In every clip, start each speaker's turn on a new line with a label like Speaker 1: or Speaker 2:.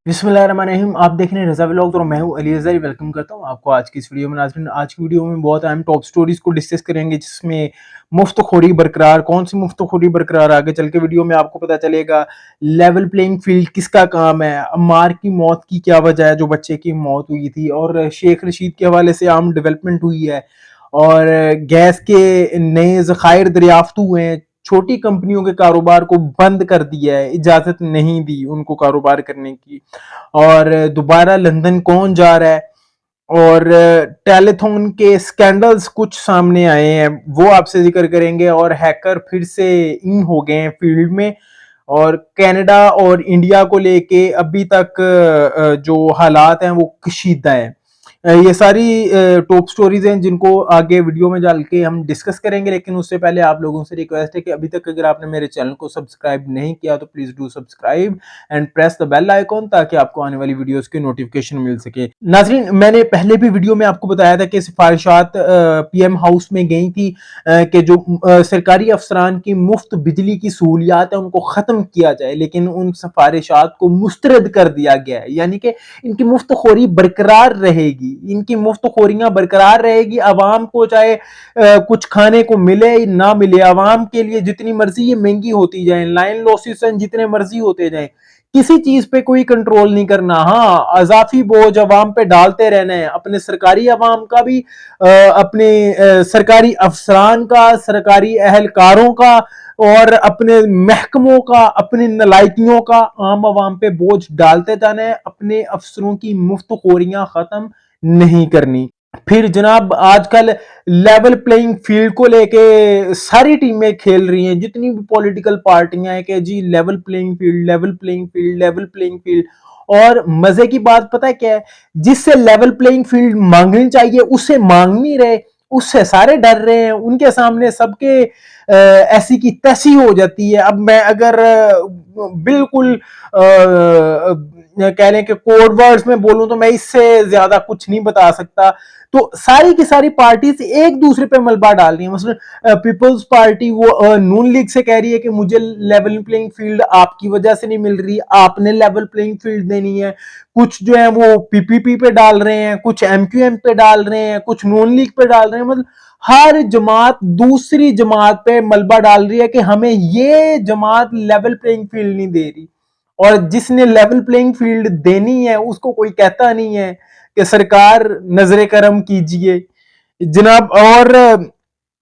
Speaker 1: بسم اللہ الرحمن الرحیم. آپ دیکھ رہے ہیں رضا ولاگ اور میں ہوں علی ازہری. ویلکم کرتا ہوں آپ کو آج کی اس ویڈیو میں. ناظرین, آج کی ویڈیو میں بہت اہم ٹاپ سٹوریز کو ڈسکس کریں گے, جس میں مفت خوری برقرار, کون سی مفت خوری برقرار, آگے چل کے ویڈیو میں آپ کو پتہ چلے گا لیول پلینگ فیلڈ کس کا کام ہے, عمار کی موت کی کیا وجہ ہے جو بچے کی موت ہوئی تھی, اور شیخ رشید کے حوالے سے عام ڈیولپمنٹ ہوئی ہے, اور گیس کے نئے ذخائر دریافت ہوئے ہیں, چھوٹی کمپنیوں کے کاروبار کو بند کر دیا ہے, اجازت نہیں دی ان کو کاروبار کرنے کی, اور دوبارہ لندن کون جا رہا ہے, اور ٹیلیتھون کے سکینڈلز کچھ سامنے آئے ہیں وہ آپ سے ذکر کریں گے, اور ہیکر پھر سے ان ہو گئے ہیں فیلڈ میں, اور کینیڈا اور انڈیا کو لے کے ابھی تک جو حالات ہیں وہ کشیدہ ہیں. یہ ساری ٹاپ سٹوریز ہیں جن کو آگے ویڈیو میں ڈال کے ہم ڈسکس کریں گے, لیکن اس سے پہلے آپ لوگوں سے ریکویسٹ ہے کہ ابھی تک اگر آپ نے میرے چینل کو سبسکرائب نہیں کیا تو please do subscribe and press the bell icon, تاکہ آپ کو آنے والی ویڈیوز کی نوٹیفیکیشن مل سکے. ناظرین, میں نے پہلے بھی ویڈیو میں آپ کو بتایا تھا کہ سفارشات پی ایم ہاؤس میں گئی تھی کہ جو سرکاری افسران کی مفت بجلی کی سہولیات ہیں ان کو ختم کیا جائے, لیکن ان سفارشات کو مسترد کر دیا گیا ہے, یعنی کہ ان کی مفت خوری برقرار رہے گی, ان کی مفت خوریاں برقرار رہے گی. عوام کو چاہے کچھ کھانے کو ملے نہ ملے, عوام کے لیے جتنی مرضی یہ مہنگی ہوتی جائیں, لائن لوسز جتنے مرضی ہوتے جائیں, کسی چیز پہ کوئی کنٹرول نہیں کرنا. ہاں, اضافی بوجھ عوام پہ ڈالتے رہنا ہے, اپنے سرکاری عوام کا بھی, اپنے سرکاری افسران کا, سرکاری اہلکاروں کا, اور اپنے محکموں کا, اپنی نلائکیوں کا عام عوام پہ بوجھ ڈالتے جانا ہے. اپنے افسروں کی مفت خوریاں ختم نہیں کرنی. پھر جناب آج کل لیول پلینگ فیلڈ کو لے کے ساری ٹیمیں کھیل رہی ہیں, جتنی بھی پولیٹیکل پارٹیاں ہیں, کہ جی level playing field, level playing field, level playing field. اور مزے کی بات پتہ ہے کیا ہے, جس سے لیول پلینگ فیلڈ مانگنی چاہیے اس سے مانگ نہیں رہے, اس سے سارے ڈر رہے ہیں, ان کے سامنے سب کے ایسی کی تیسی ہو جاتی ہے. اب میں اگر بالکل کہہ لیں کہ کوڈ ورڈز میں بولوں تو میں اس سے زیادہ کچھ نہیں بتا سکتا. تو ساری کی ساری پارٹیز ایک دوسرے پہ ملبہ ڈال رہی ہیں. مثلا پیپلز پارٹی وہ نون لیگ سے کہہ رہی ہے کہ مجھے لیول پلینگ فیلڈ آپ کی وجہ سے نہیں مل رہی, آپ نے لیول پلینگ فیلڈ دینی ہے. کچھ جو ہیں وہ پی پی پی پہ ڈال رہے ہیں, کچھ ایم کیو ایم پہ ڈال رہے ہیں, کچھ نون لیگ پہ ڈال رہے ہیں. مطلب ہر جماعت دوسری جماعت پہ ملبہ ڈال رہی ہے کہ ہمیں یہ جماعت لیول پلینگ فیلڈ نہیں دے رہی, اور جس نے لیول پلینگ فیلڈ دینی ہے اس کو کوئی کہتا نہیں ہے کہ سرکار نظر کرم کیجئے. جناب, اور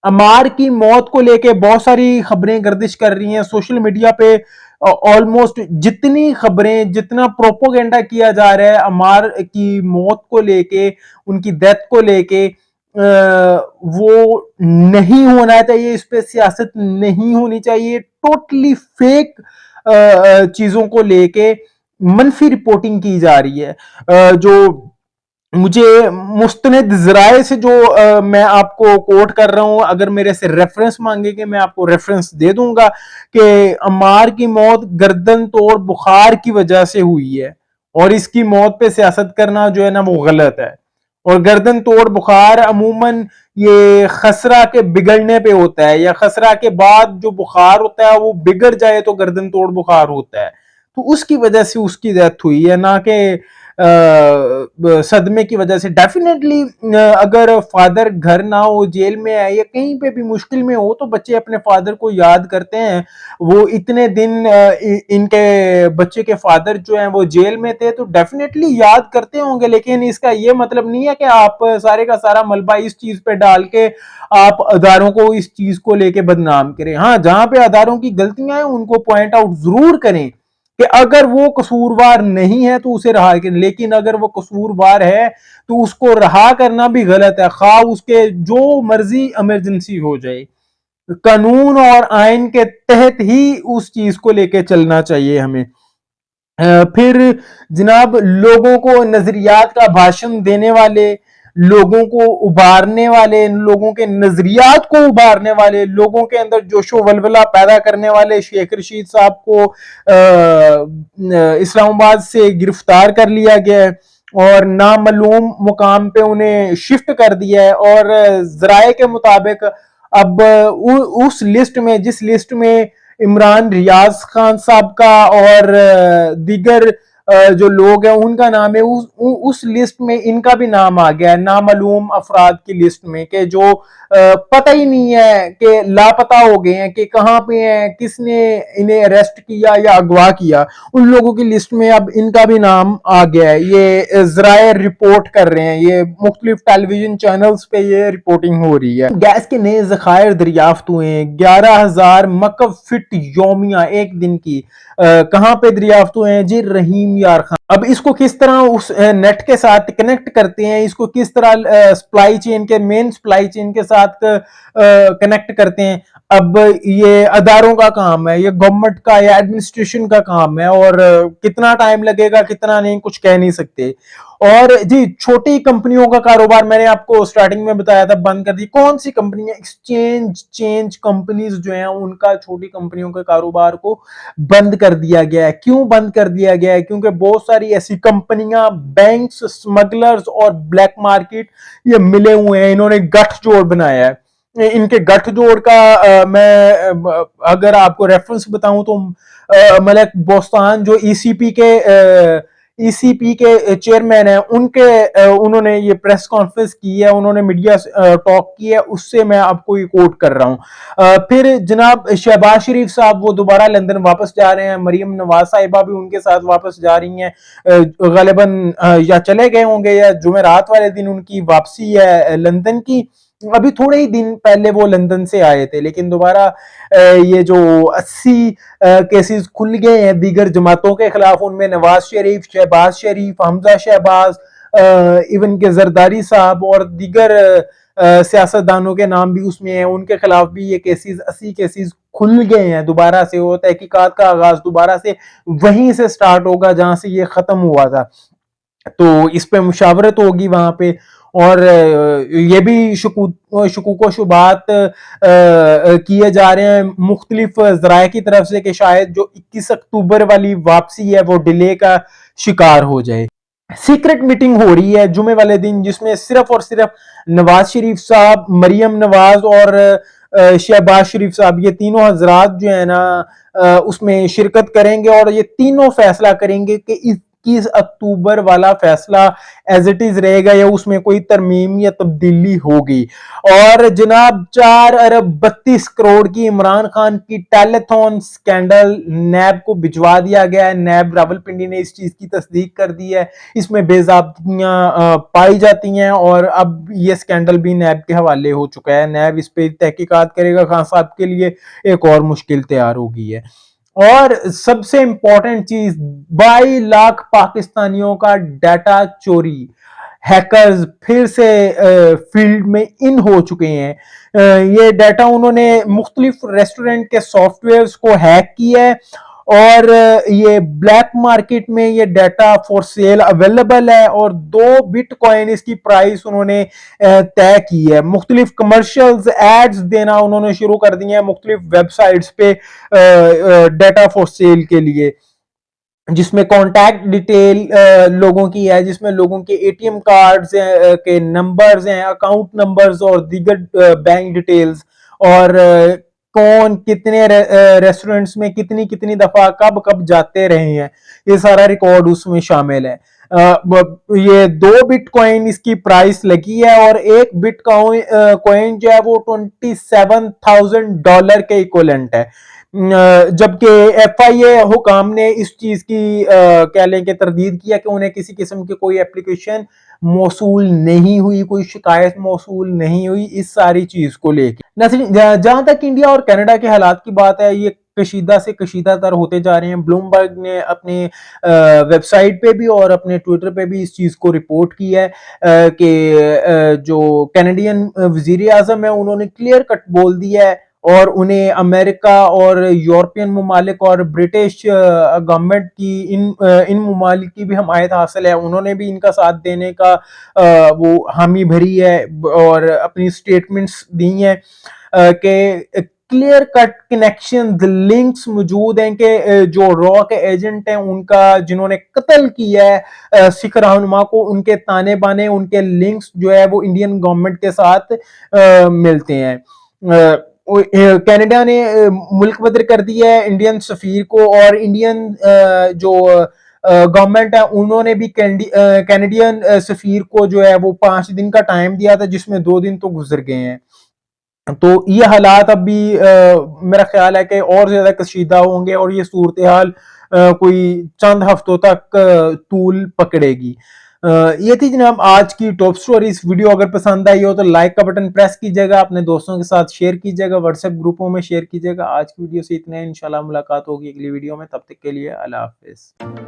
Speaker 1: عمار کی موت کو لے کے بہت ساری خبریں گردش کر رہی ہیں سوشل میڈیا پہ. آلموسٹ جتنی خبریں, جتنا پروپوگنڈا کیا جا رہا ہے عمار کی موت کو لے کے, ان کی ڈیتھ کو لے کے, وہ نہیں ہونا چاہیے, اس پہ سیاست نہیں ہونی چاہیے. ٹوٹلی فیک چیزوں کو لے کے منفی رپورٹنگ کی جا رہی ہے. جو مجھے مستند ذرائع سے جو میں آپ کو کوٹ کر رہا ہوں, اگر میرے سے ریفرنس مانگے کہ میں آپ کو ریفرنس دے دوں گا کہ عمار کی موت گردن توڑ بخار کی وجہ سے ہوئی ہے, اور اس کی موت پہ سیاست کرنا جو ہے نا وہ غلط ہے. اور گردن توڑ بخار عموماً یہ خسرہ کے بگڑنے پہ ہوتا ہے, یا خسرہ کے بعد جو بخار ہوتا ہے وہ بگڑ جائے تو گردن توڑ بخار ہوتا ہے. تو اس کی وجہ سے اس کی ڈیتھ ہوئی ہے, نہ کہ صدمے کی وجہ سے. ڈیفینیٹلی اگر فادر گھر نہ ہو, جیل میں ہے, یا کہیں پہ بھی مشکل میں ہو, تو بچے اپنے فادر کو یاد کرتے ہیں. وہ اتنے دن ان کے بچے کے فادر جو ہیں وہ جیل میں تھے, تو ڈیفینیٹلی یاد کرتے ہوں گے, لیکن اس کا یہ مطلب نہیں ہے کہ آپ سارے کا سارا ملبہ اس چیز پہ ڈال کے آپ اداروں کو اس چیز کو لے کے بدنام کریں. ہاں, جہاں پہ اداروں کی غلطیاں ہیں ان کو پوائنٹ آؤٹ ضرور کریں کہ اگر وہ قصوروار نہیں ہے تو اسے رہا کریں, لیکن اگر وہ قصوروار ہے تو اس کو رہا کرنا بھی غلط ہے, خواہ اس کے جو مرضی ایمرجنسی ہو جائے. قانون اور آئین کے تحت ہی اس چیز کو لے کے چلنا چاہیے ہمیں. پھر جناب, لوگوں کو نظریات کا بھاشن دینے والے, لوگوں کو ابھارنے والے, لوگوں کے نظریات کو ابھارنے والے, لوگوں کے اندر جوش و ولولہ پیدا کرنے والے شیخ رشید صاحب کو اسلام آباد سے گرفتار کر لیا گیا ہے, اور نامعلوم مقام پہ انہیں شفٹ کر دیا ہے. اور ذرائع کے مطابق اب اس لسٹ میں, جس لسٹ میں عمران ریاض خان صاحب کا اور دیگر جو لوگ ہیں ان کا نام ہے، اس لسٹ میں ان کا بھی نام آ گیا ہے، نامعلوم افراد کی لسٹ میں، کہ جو پتہ ہی نہیں ہے، کہ لاپتہ ہو گئے ہیں، کہ کہاں پہ ہیں، کس نے انہیں اریسٹ کیا یا اغوا کیا، ان لوگوں کی لسٹ میں اب ان کا بھی نام آ گیا ہے۔ یہ ذرائع رپورٹ کر رہے ہیں، یہ مختلف ٹیلی ویژن چینلز پہ یہ رپورٹنگ ہو رہی ہے۔ گیس کے نئے ذخائر دریافت ہوئے ہیں، 11,000 مکعب فٹ یومیہ ایک دن کی، کہاں پہ دریافت ہوئے ہیں جی؟ رحیم یار خان۔ اب اس کو کس طرح اس نیٹ کے ساتھ کنیکٹ کرتے ہیں، اس کو کس طرح سپلائی چین کے مین سپلائی چین کے ساتھ کنیکٹ کرتے ہیں، اب یہ اداروں کا کام ہے، یہ گورنمنٹ کا یا ایڈمنسٹریشن کا کام ہے، اور کتنا ٹائم لگے گا کتنا نہیں کچھ کہہ نہیں سکتے۔ اور جی چھوٹی کمپنیوں کا کاروبار میں نے آپ کو سٹارٹنگ میں بتایا تھا بند کر دی۔ کون سی کمپنیاں؟ ایکسچینج چینج کمپنیز جو ہیں ان کا چھوٹی کمپنیوں کے کاروبار کو بند کر دیا گیا ہے۔ کیوں بند کر دیا گیا ہے؟ کیونکہ بہت ساری ایسی کمپنیاں، بینکس، سمگلرز اور بلیک مارکیٹ یہ ملے ہوئے ہیں، انہوں نے گٹھ جوڑ بنایا ہے۔ ان کے گٹھ جوڑ کا میں اگر آپ کو ریفرنس بتاؤں تو ملک بوستان جو ای سی پی کے چیئرمین ہیں، انہوں نے یہ پریس کانفرنس کی ہے، انہوں نے میڈیا ٹاک کی ہے، اس سے میں آپ کو یہ کوٹ کر رہا ہوں۔ پھر جناب شہباز شریف صاحب وہ دوبارہ لندن واپس جا رہے ہیں، مریم نواز صاحبہ بھی ان کے ساتھ واپس جا رہی ہیں، غالباً یا چلے گئے ہوں گے یا جمعرات والے دن ان کی واپسی ہے لندن کی۔ ابھی تھوڑے ہی دن پہلے وہ لندن سے آئے تھے، لیکن دوبارہ یہ جو 80 کیسز کھل گئے ہیں دیگر جماعتوں کے خلاف، ان میں نواز شریف، شہباز شریف، حمزہ شہباز، ایون کہ زرداری صاحب اور دیگر سیاستدانوں کے نام بھی اس میں ہیں، ان کے خلاف بھی یہ کیسز 80 کیسز کھل گئے ہیں دوبارہ سے۔ وہ تحقیقات کا آغاز دوبارہ سے وہیں سے سٹارٹ ہوگا جہاں سے یہ ختم ہوا تھا، تو اس پہ مشاورت ہوگی وہاں پہ، اور یہ بھی شکوک و شبہات کیے جا رہے ہیں مختلف ذرائع کی طرف سے کہ شاید جو 21 اکتوبر والی واپسی ہے وہ ڈیلے کا شکار ہو جائے۔ سیکرٹ میٹنگ ہو رہی ہے جمعے والے دن، جس میں صرف اور صرف نواز شریف صاحب، مریم نواز اور شہباز شریف صاحب، یہ تینوں حضرات جو ہیں نا اس میں شرکت کریں گے، اور یہ تینوں فیصلہ کریں گے کہ 21 اکتوبر والا فیصلہ ایز اٹ از رہے گا یا اس میں کوئی ترمیم یا تبدیلی ہوگی۔ اور جناب 4.32 ارب کی عمران خان کی ٹیلیتھون سکینڈل نیب کو بھجوا دیا گیا ہے۔ نیب راولپنڈی نے اس چیز کی تصدیق کر دی ہے، اس میں بے ضابطگیاں پائی جاتی ہیں، اور اب یہ سکینڈل بھی نیب کے حوالے ہو چکا ہے۔ نیب اس پہ تحقیقات کرے گا، خان صاحب کے لیے ایک اور مشکل تیار ہوگی ہے۔ اور سب سے امپورٹنٹ چیز، 22 لاکھ پاکستانیوں کا ڈیٹا چوری، ہیکرز پھر سے فیلڈ میں ان ہو چکے ہیں۔ یہ ڈیٹا انہوں نے مختلف ریسٹورنٹ کے سافٹ ویئرز کو ہیک کیا ہے، اور یہ بلیک مارکیٹ میں یہ ڈیٹا فور سیل اویلیبل ہے، اور 2 بٹ کوائن اس کی پرائس انہوں نے طے کی ہے۔ مختلف کمرشلز ایڈز دینا انہوں نے شروع کر دی ہیں مختلف ویب سائٹس پہ ڈیٹا فور سیل کے لیے، جس میں کانٹیکٹ ڈیٹیل لوگوں کی ہے، جس میں لوگوں کے اے ٹی ایم کارڈز کے نمبرز ہیں، اکاؤنٹ نمبرز اور دیگر بینک ڈیٹیلز، اور کون کتنے ریسٹورنٹس میں کتنی دفعہ کب جاتے رہے ہیں، یہ سارا ریکارڈ اس میں شامل ہے۔ یہ 2 بٹ کوائن اس کی پرائس لگی ہے، اور 1 بٹ کوائن جو ہے وہ $27,000 کے ایکولنٹ ہے، جبکہ ایف آئی اے حکام نے اس چیز کی کہہ لیں کہ تردید کیا کہ انہیں کسی قسم کی کوئی اپلیکیشن موصول نہیں ہوئی، کوئی شکایت موصول نہیں ہوئی اس ساری چیز کو لے کے۔ جہاں تک انڈیا اور کینیڈا کے حالات کی بات ہے، یہ کشیدہ سے کشیدہ تر ہوتے جا رہے ہیں۔ بلومبرگ نے اپنے ویب سائٹ پہ بھی اور اپنے ٹویٹر پہ بھی اس چیز کو رپورٹ کی ہے کہ جو کینیڈین وزیر اعظم ہے انہوں نے کلیئر کٹ بول دیا ہے، اور انہیں امریکہ اور یورپین ممالک اور برٹش گورنمنٹ کی ان ممالک کی بھی حمایت حاصل ہے، انہوں نے بھی ان کا ساتھ دینے کا وہ حامی بھری ہے اور اپنی سٹیٹمنٹس دی ہیں کہ کلیئر کٹ کنیکشن لنکس موجود ہیں کہ جو را کے ایجنٹ ہیں ان کا، جنہوں نے قتل کیا ہے سکھ رہنما کو، ان کے تانے بانے، ان کے لنکس جو ہے وہ انڈین گورنمنٹ کے ساتھ ملتے ہیں۔ کینیڈا نے ملک بدر کر دیا ہے انڈین سفیر کو، اور انڈین جو گورنمنٹ ہے انہوں نے بھی کینیڈین سفیر کو جو ہے وہ 5 دن کا ٹائم دیا تھا، جس میں 2 دن تو گزر گئے ہیں. تو یہ حالات اب بھی میرا خیال ہے کہ اور زیادہ کشیدہ ہوں گے اور یہ صورتحال کوئی چند ہفتوں تک طول پکڑے گی. یہ تھی جناب آج کی ٹاپ سٹوریز. ویڈیو اگر پسند آئی ہو تو لائک کا بٹن پریس کیجئے گا، اپنے دوستوں کے ساتھ شیئر کیجئے گا، واٹس ایپ گروپوں میں شیئر کیجئے گا. آج کی ویڈیو سے اتنا ہے، انشاءاللہ ملاقات ہوگی اگلی ویڈیو میں. تب تک کے لیے اللہ حافظ.